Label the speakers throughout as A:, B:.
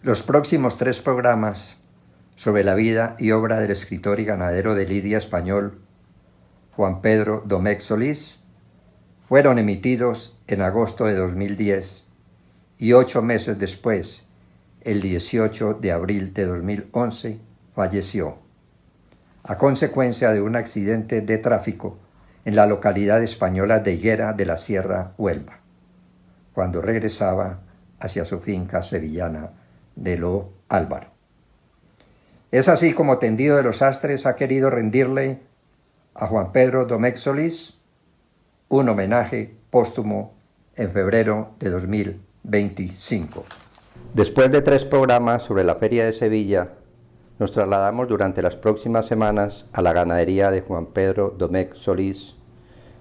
A: Los próximos 3 programas sobre la vida y obra del escritor y ganadero de lidia español Juan Pedro Domecq Solís fueron emitidos en agosto de 2010 y 8 meses después, el 18 de abril de 2011, falleció a consecuencia de un accidente de tráfico en la localidad española de Higuera de la Sierra, Huelva, cuando regresaba hacia su finca sevillana de Lo Álvaro. Es así como Tendido de los Astres ha querido rendirle a Juan Pedro Domecq Solís un homenaje póstumo en febrero de 2025. Después de 3 programas sobre la Feria de Sevilla, nos trasladamos durante las próximas semanas a la ganadería de Juan Pedro Domecq Solís,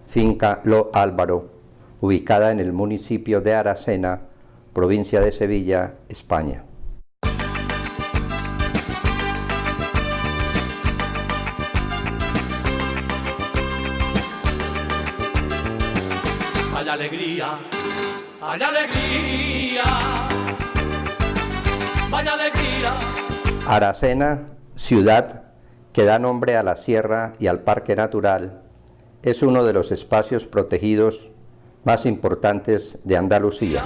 A: finca Lo Álvaro, ubicada en el municipio de Aracena, provincia de Sevilla, España.
B: Vaya alegría, vaya alegría, vaya alegría.
A: Aracena, ciudad que da nombre a la sierra y al parque natural, es uno de los espacios protegidos más importantes de Andalucía.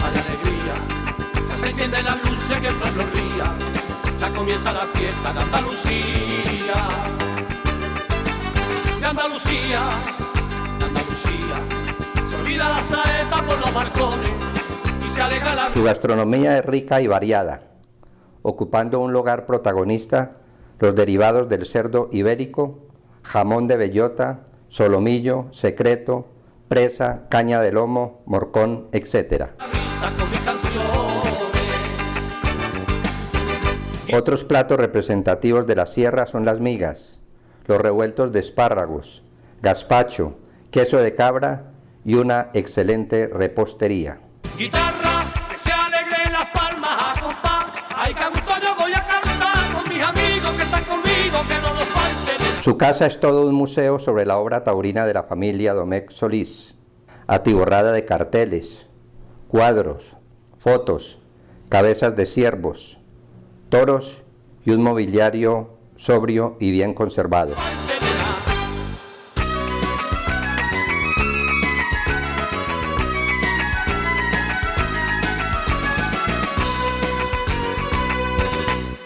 B: Vaya alegría, ya se encienden las luces que el pueblo ría, ya comienza la fiesta de Andalucía. De Andalucía, de Andalucía, se olvida la saeta por los balcones y se aleja la...
A: Su gastronomía es rica y variada, ocupando un lugar protagonista los derivados del cerdo ibérico, jamón de bellota, solomillo, secreto, presa, caña de lomo, morcón, etc. Otros platos representativos de la sierra son las migas, los revueltos de espárragos, gazpacho, queso de cabra y una excelente repostería.
B: Guitarra, que se alegre las palmas a compás. Ay, que a gusto yo voy a cantar con mis amigos que están conmigo, que no nos falte.
A: Su casa es todo un museo sobre la obra taurina de la familia Domecq Solís, atiborrada de carteles, cuadros, fotos, cabezas de ciervos, toros y un mobiliario sobrio y bien conservado.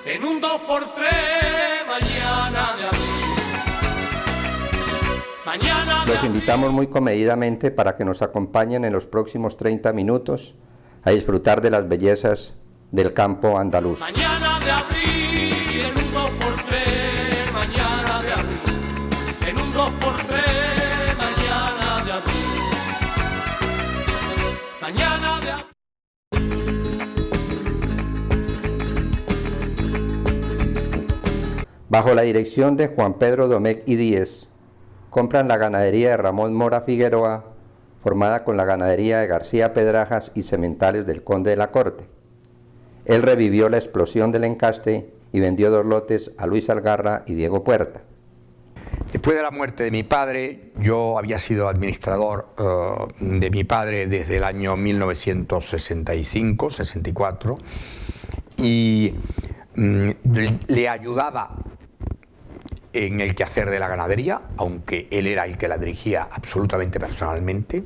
B: En un 2x3 mañana de abril. Mañana de
A: Los invitamos muy comedidamente para que nos acompañen en los próximos 30 minutos a disfrutar de las bellezas del campo andaluz.
B: Mañana de abril, en un 2x3, mañana de abril. En un 2x3, mañana de abril. Mañana de abril.
A: Bajo la dirección de Juan Pedro Domecq y Díez, compran la ganadería de Ramón Mora Figueroa, formada con la ganadería de García Pedrajas y sementales del Conde de la Corte. Él revivió la explosión del encaste y vendió 2 lotes a Luis Algarra y Diego Puerta.
C: Después de la muerte de mi padre, yo había sido administrador de mi padre desde el año 1965-64 y le ayudaba en el quehacer de la ganadería, aunque él era el que la dirigía absolutamente personalmente.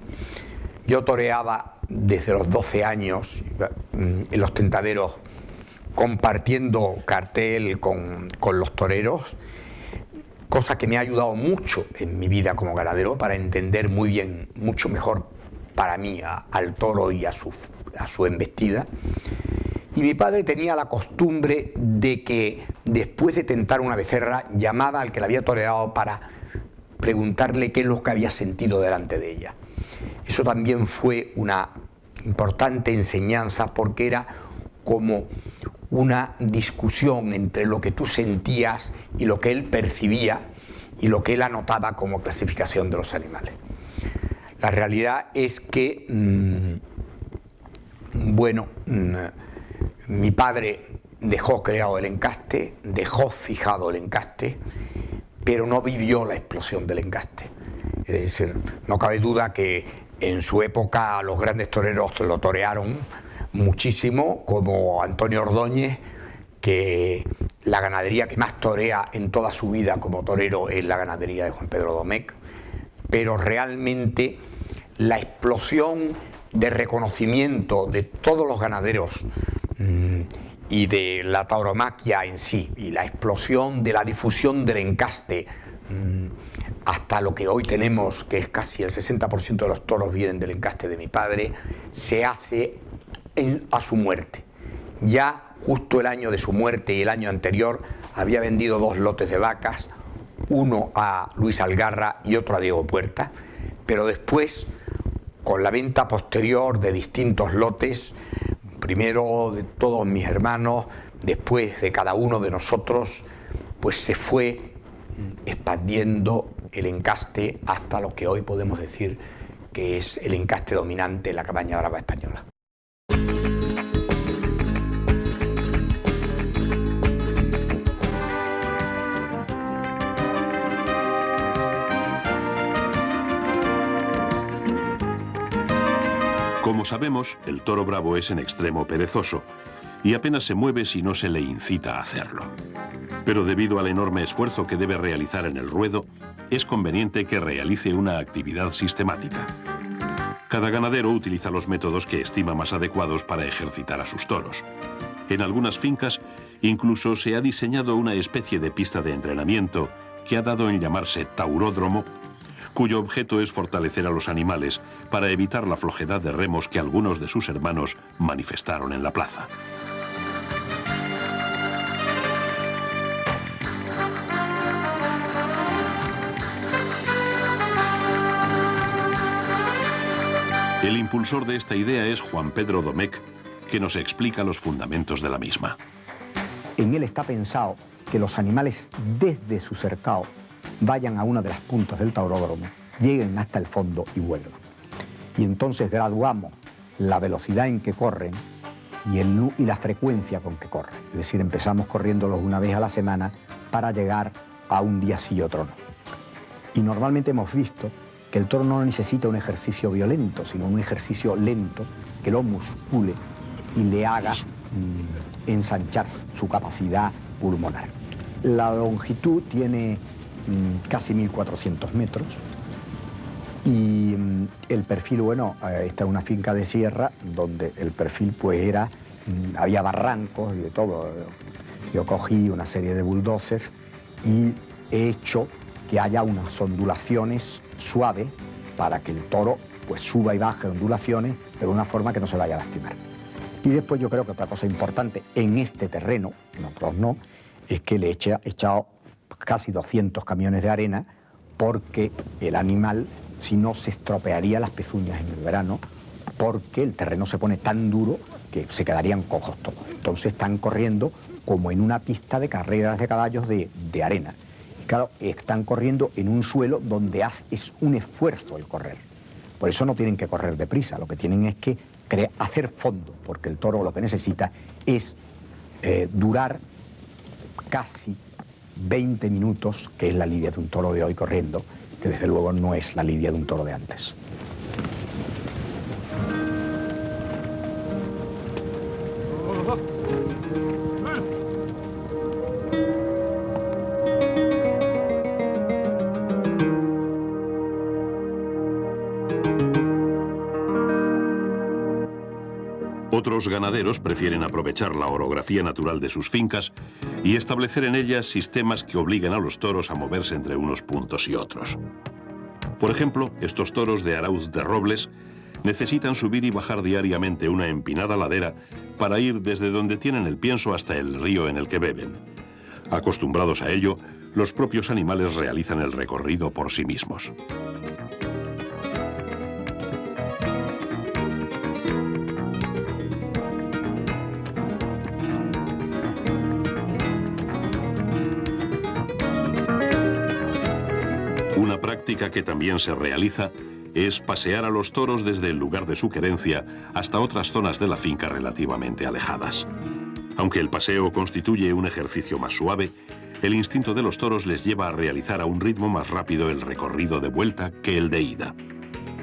C: Yo toreaba desde los 12 años en los tentaderos, compartiendo cartel con los toreros, cosa que me ha ayudado mucho en mi vida como ganadero para entender muy bien, mucho mejor para mí al toro y a su embestida. Y mi padre tenía la costumbre de que después de tentar una becerra llamaba al que la había toreado para preguntarle qué es lo que había sentido delante de ella. Eso también fue una importante enseñanza porque era como una discusión entre lo que tú sentías y lo que él percibía y lo que él anotaba como clasificación de los animales. La realidad es que, mi padre dejó creado el encaste, dejó fijado el encaste, pero no vivió la explosión del encaste. Es decir, no cabe duda que en su época los grandes toreros lo torearon muchísimo, como Antonio Ordóñez, que la ganadería que más torea en toda su vida como torero es la ganadería de Juan Pedro Domecq, pero realmente la explosión de reconocimiento de todos los ganaderos y de la tauromaquia en sí, y la explosión de la difusión del encaste hasta lo que hoy tenemos, que es casi el 60% de los toros vienen del encaste de mi padre, se hace a su muerte. Ya justo el año de su muerte y el año anterior había vendido 2 lotes de vacas, uno a Luis Algarra y otro a Diego Puerta, pero después, con la venta posterior de distintos lotes, primero de todos mis hermanos, después de cada uno de nosotros, pues se fue expandiendo el encaste hasta lo que hoy podemos decir que es el encaste dominante en la cabaña brava española.
D: Como sabemos, el toro bravo es en extremo perezoso y apenas se mueve si no se le incita a hacerlo. Pero debido al enorme esfuerzo que debe realizar en el ruedo, es conveniente que realice una actividad sistemática. Cada ganadero utiliza los métodos que estima más adecuados para ejercitar a sus toros. En algunas fincas, incluso se ha diseñado una especie de pista de entrenamiento que ha dado en llamarse tauródromo, cuyo objeto es fortalecer a los animales para evitar la flojedad de remos que algunos de sus hermanos manifestaron en la plaza. El impulsor de esta idea es Juan Pedro Domecq, que nos explica los fundamentos de la misma.
E: En él está pensado que los animales desde su cercado vayan a una de las puntas del tauródromo, lleguen hasta el fondo y vuelvan. Y entonces graduamos la velocidad en que corren y la frecuencia con que corren. Es decir, empezamos corriéndolos una vez a la semana para llegar a un día sí y otro no. Y normalmente hemos visto que el toro no necesita un ejercicio violento, sino un ejercicio lento que lo muscule y le haga ensanchar su capacidad pulmonar. La longitud tiene casi 1400 metros y el perfil, bueno, esta es una finca de sierra donde el perfil pues era, había barrancos y de todo. Yo cogí una serie de bulldozers y he hecho que haya unas ondulaciones suaves para que el toro pues suba y baje ondulaciones, pero de una forma que no se vaya a lastimar. Y después yo creo que otra cosa importante en este terreno, en otros no, es que le he echado casi 200 camiones de arena porque el animal, si no, se estropearía las pezuñas en el verano, porque el terreno se pone tan duro que se quedarían cojos todos. Entonces están corriendo como en una pista de carreras de caballos de arena. Y claro, están corriendo en un suelo donde es un esfuerzo el correr. Por eso no tienen que correr deprisa, lo que tienen es que hacer fondo, porque el toro lo que necesita es durar casi 20 minutos, que es la lidia de un toro de hoy corriendo, que desde luego no es la lidia de un toro de antes.
D: Otros ganaderos prefieren aprovechar la orografía natural de sus fincas y establecer en ellas sistemas que obliguen a los toros a moverse entre unos puntos y otros. Por ejemplo, estos toros de Arauz de Robles necesitan subir y bajar diariamente una empinada ladera para ir desde donde tienen el pienso hasta el río en el que beben. Acostumbrados a ello, los propios animales realizan el recorrido por sí mismos. Una práctica que también se realiza es pasear a los toros desde el lugar de su querencia hasta otras zonas de la finca relativamente alejadas. Aunque el paseo constituye un ejercicio más suave, el instinto de los toros les lleva a realizar a un ritmo más rápido el recorrido de vuelta que el de ida.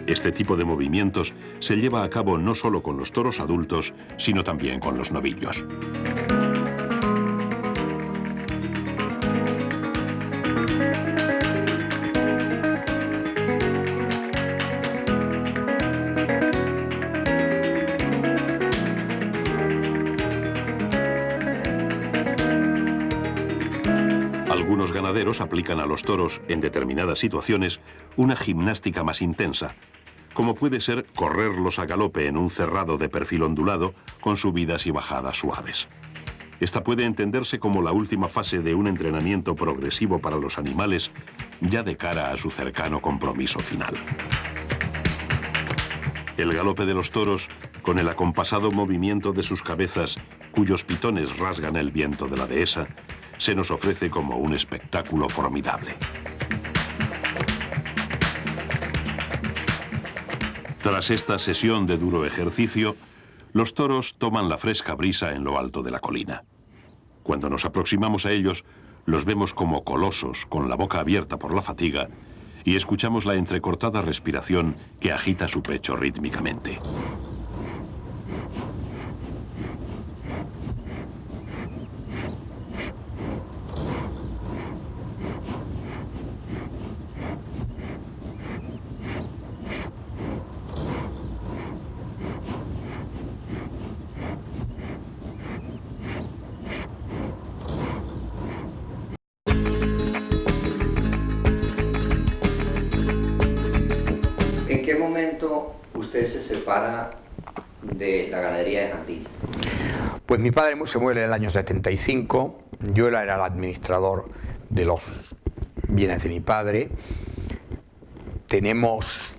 D: Este tipo de movimientos se lleva a cabo no solo con los toros adultos, sino también con los novillos. Algunos ganaderos aplican a los toros en determinadas situaciones una gimnástica más intensa, como puede ser correrlos a galope en un cerrado de perfil ondulado con subidas y bajadas suaves. Esta puede entenderse como la última fase de un entrenamiento progresivo para los animales, ya de cara a su cercano compromiso final. El galope de los toros, con el acompasado movimiento de sus cabezas, cuyos pitones rasgan el viento de la dehesa, se nos ofrece como un espectáculo formidable. Tras esta sesión de duro ejercicio, los toros toman la fresca brisa en lo alto de la colina. Cuando nos aproximamos a ellos, los vemos como colosos, con la boca abierta por la fatiga, y escuchamos la entrecortada respiración que agita su pecho rítmicamente.
A: ¿En qué momento usted se separa de la ganadería de Jandilla?
C: Pues mi padre se muere en el año 75, yo era el administrador de los bienes de mi padre. Tenemos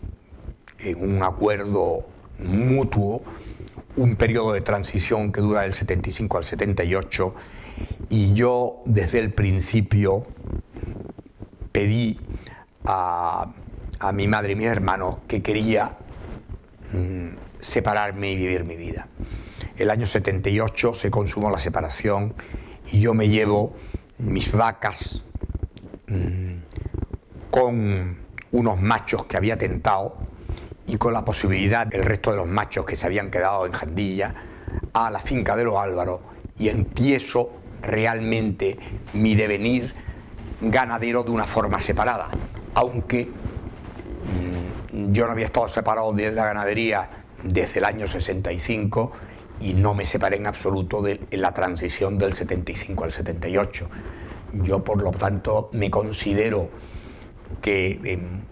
C: en un acuerdo mutuo un periodo de transición que dura del 75 al 78 y yo desde el principio pedí a mi madre y mis hermanos que quería separarme y vivir mi vida. El año 78 se consumó la separación y yo me llevo mis vacas con unos machos que había tentado y con la posibilidad del resto de los machos que se habían quedado en Jandilla a la finca de los Álvaros y empiezo realmente mi devenir ganadero de una forma separada, aunque yo no había estado separado de la ganadería desde el año 65 y no me separé en absoluto de la transición del 75 al 78. Yo, por lo tanto, me considero que en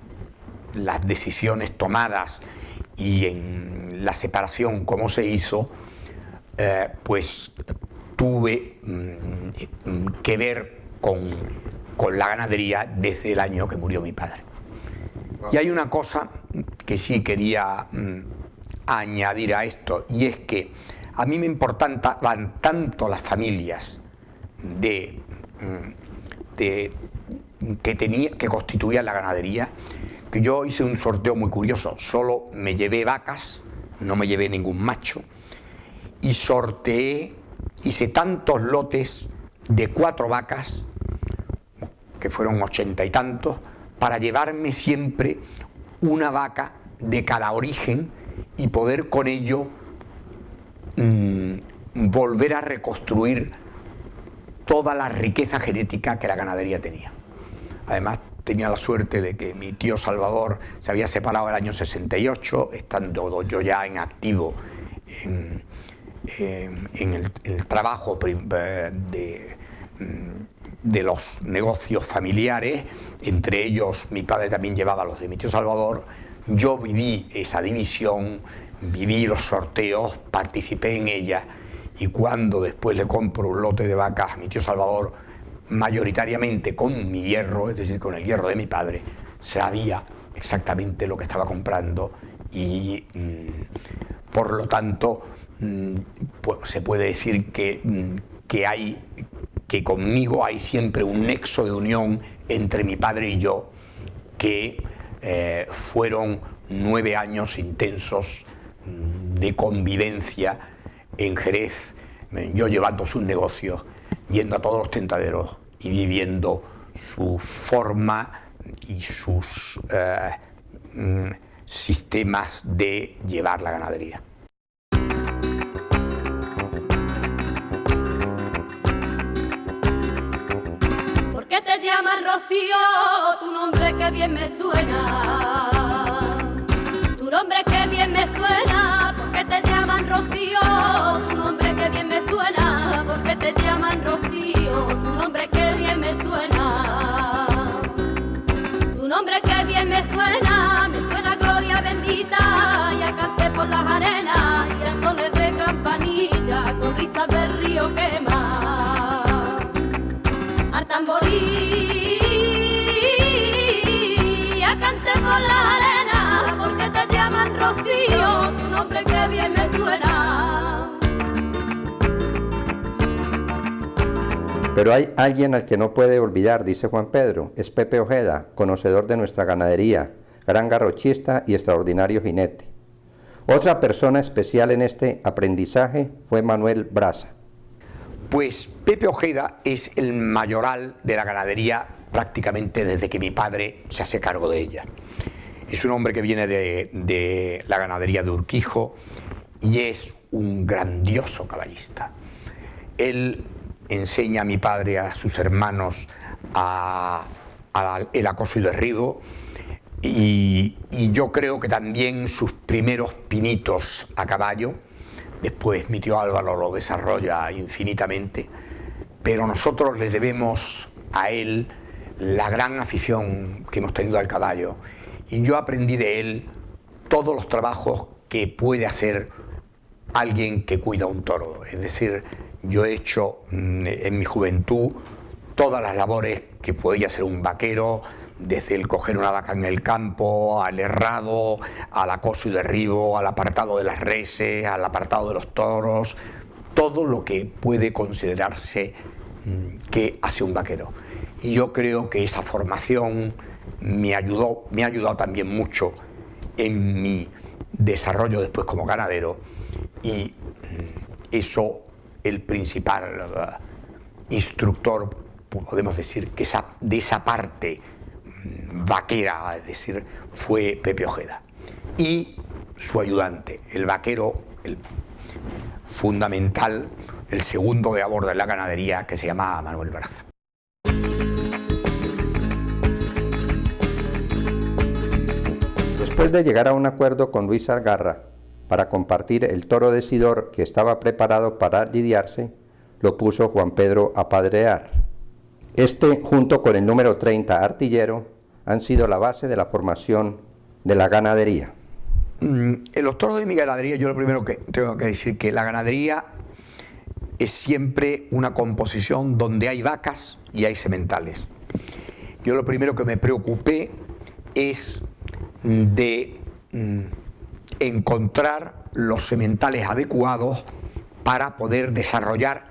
C: las decisiones tomadas y en la separación como se hizo, pues tuve que ver con la ganadería desde el año que murió mi padre. Y hay una cosa que sí quería añadir a esto, y es que a mí me importan tanto las familias que constituían la ganadería, que yo hice un sorteo muy curioso. Solo me llevé vacas, no me llevé ningún macho, y sorteé, hice tantos lotes de 4 vacas, que fueron 80 y tantos, para llevarme siempre una vaca de cada origen y poder con ello volver a reconstruir toda la riqueza genética que la ganadería tenía. Además, tenía la suerte de que mi tío Salvador se había separado el año 68, estando yo ya en activo en el trabajo de los negocios familiares. Entre ellos mi padre también llevaba los de mi tío Salvador. Yo viví esa división, viví los sorteos, participé en ella, y cuando después le compro un lote de vacas a mi tío Salvador, mayoritariamente con mi hierro, es decir, con el hierro de mi padre, sabía exactamente lo que estaba comprando y por lo tanto pues, se puede decir que conmigo hay siempre un nexo de unión entre mi padre y yo, que fueron 9 años intensos de convivencia en Jerez, yo llevando sus negocios, yendo a todos los tentaderos y viviendo su forma y sus sistemas de llevar la ganadería.
F: ¿Por qué te llamas Rocío? Tu nombre que bien me suena. Tu nombre que bien me suena. ¿Por qué te llaman Rocío? Tu nombre que bien me suena. ¿Por qué te llaman Rocío? Tu nombre que bien me suena. Tu nombre que bien me suena gloria bendita. Ya canté por las arenas y a soles de campanilla con risas del río quema. Al tamborí, ya canté por las arenas porque te llaman Rocío. Tu nombre que bien me suena.
A: Pero hay alguien al que no puede olvidar, dice Juan Pedro, es Pepe Ojeda, conocedor de nuestra ganadería, gran garrochista y extraordinario jinete. Otra persona especial en este aprendizaje fue Manuel Brasa.
C: Pues Pepe Ojeda es el mayoral de la ganadería prácticamente desde que mi padre se hace cargo de ella. Es un hombre que viene de la ganadería de Urquijo y es un grandioso caballista. Él enseña a mi padre, a sus hermanos, el acoso y derribo, y yo creo que también sus primeros pinitos a caballo. Después mi tío Álvaro lo desarrolla infinitamente, pero nosotros le debemos a él la gran afición que hemos tenido al caballo, y yo aprendí de él todos los trabajos que puede hacer alguien que cuida un toro. Es decir, yo he hecho en mi juventud todas las labores que podía hacer un vaquero, desde el coger una vaca en el campo, al herrado, al acoso y derribo, al apartado de las reses, al apartado de los toros, todo lo que puede considerarse que hace un vaquero. Y yo creo que esa formación me ha ayudado también mucho en mi desarrollo después como ganadero, y eso, el principal instructor, podemos decir, que de esa parte vaquera, es decir, fue Pepe Ojeda, y su ayudante, el vaquero, el fundamental, el segundo de a bordo de la ganadería, que se llamaba Manuel Brasa.
A: Después de llegar a un acuerdo con Luis Algarra para compartir el toro de Sidor que estaba preparado para lidiarse, lo puso Juan Pedro a padrear. Este, junto con el número 30 artillero, han sido la base de la formación de la ganadería.
C: En los toros de mi ganadería, yo lo primero que tengo que decir que la ganadería es siempre una composición donde hay vacas y hay sementales. Yo lo primero que me preocupé es de encontrar los sementales adecuados para poder desarrollar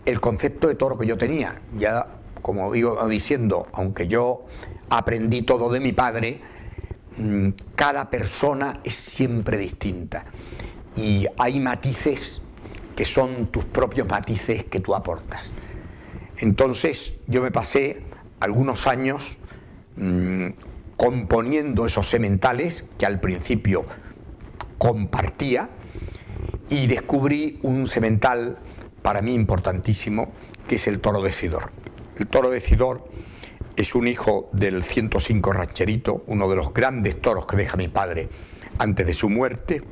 C: el concepto de toro que yo tenía. Ya, como iba diciendo, aunque yo aprendí todo de mi padre, cada persona es siempre distinta y hay matices que son tus propios matices que tú aportas. Entonces yo me pasé algunos años componiendo esos sementales que al principio compartía, y descubrí un semental para mí importantísimo, que es el toro de Sidor. El toro de Sidor es un hijo del 105 Rancherito, uno de los grandes toros que deja mi padre antes de su muerte,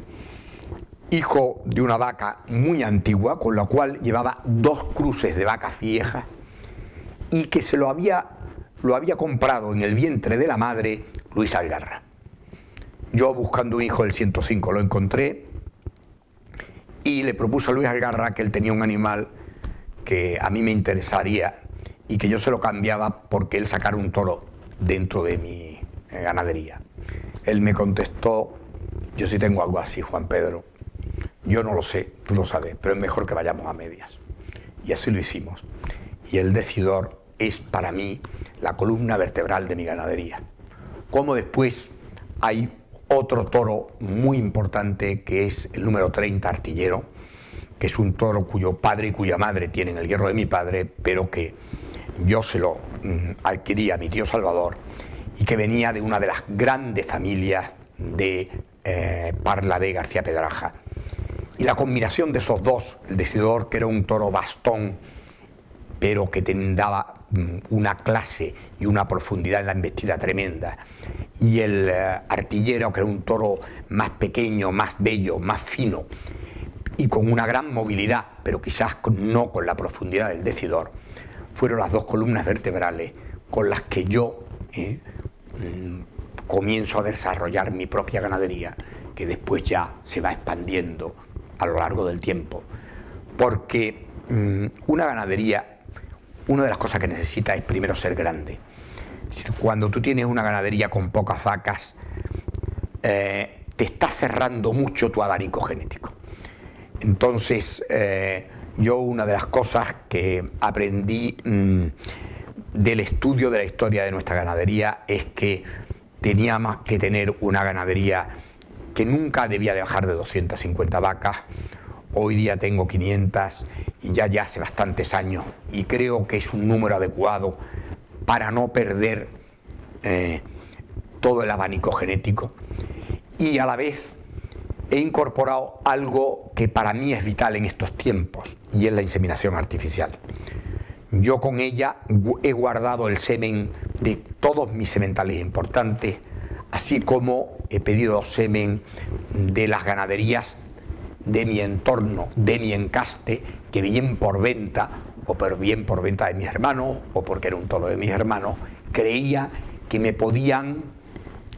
C: hijo de una vaca muy antigua, con la cual llevaba 2 cruces de vacas viejas, y que lo había comprado en el vientre de la madre Luis Algarra. Yo, buscando un hijo del 105, lo encontré y le propuse a Luis Algarra que él tenía un animal que a mí me interesaría y que yo se lo cambiaba porque él sacara un toro dentro de mi ganadería. Él me contestó: yo sí tengo algo así, Juan Pedro. Yo no lo sé, tú lo sabes, pero es mejor que vayamos a medias. Y así lo hicimos. Y el de Sidor es para mí la columna vertebral de mi ganadería. Como después hay otro toro muy importante, que es el número 30 artillero, que es un toro cuyo padre y cuya madre tienen el hierro de mi padre, pero que yo se lo adquirí a mi tío Salvador, y que venía de una de las grandes familias de Parla de García Pedraja. Y la combinación de esos dos, el Decidor, que era un toro bastón, pero que daba una clase y una profundidad en la embestida tremenda, y el Artillero, que era un toro más pequeño, más bello, más fino, y con una gran movilidad, pero quizás no con la profundidad del Decidor, fueron las dos columnas vertebrales con las que yo comienzo a desarrollar mi propia ganadería, que después ya se va expandiendo a lo largo del tiempo. Porque una ganadería, una de las cosas que necesita es primero ser grande. Es decir, cuando tú tienes una ganadería con pocas vacas, te está cerrando mucho tu abanico genético. Entonces, yo una de las cosas que aprendí del estudio de la historia de nuestra ganadería es que teníamos que tener una ganadería que nunca debía de bajar de 250 vacas. Hoy día tengo 500 y ya hace bastantes años, y creo que es un número adecuado para no perder todo el abanico genético. Y a la vez he incorporado algo que para mí es vital en estos tiempos, y es la inseminación artificial. Yo con ella he guardado el semen de todos mis sementales importantes, así como he pedido semen de las ganaderías de mi entorno, de mi encaste, que bien por venta, o bien por venta de mis hermanos, o porque era un toro de mis hermanos, creía que me podían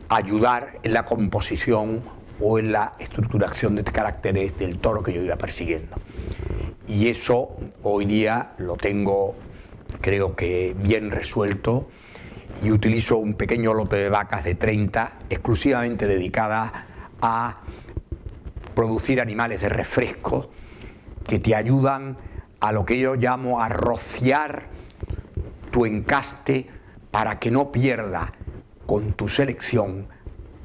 C: ayudar en la composición o en la estructuración de caracteres del toro que yo iba persiguiendo. Y eso hoy día lo tengo, creo que bien resuelto, y utilizo un pequeño lote de vacas de 30 exclusivamente dedicadas a producir animales de refresco que te ayudan a lo que yo llamo a rociar tu encaste para que no pierda con tu selección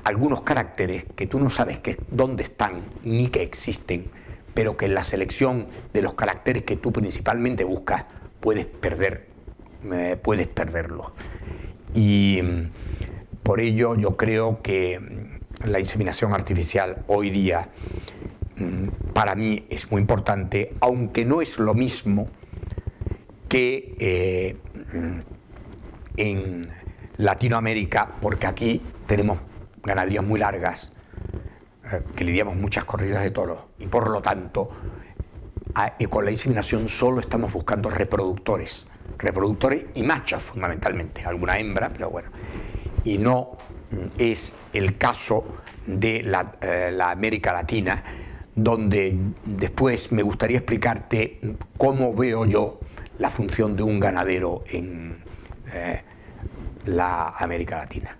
C: algunos caracteres que tú no sabes dónde están ni que existen, pero que en la selección de los caracteres que tú principalmente buscas puedes perderlos. Y por ello yo creo que la inseminación artificial hoy día para mí es muy importante, aunque no es lo mismo que en Latinoamérica, porque aquí tenemos ganaderías muy largas, que lidiamos muchas corridas de toros, y por lo tanto con la inseminación solo estamos buscando reproductores y machos fundamentalmente, alguna hembra, pero bueno, y no es el caso de la América Latina, donde después me gustaría explicarte cómo veo yo la función de un ganadero en la América Latina.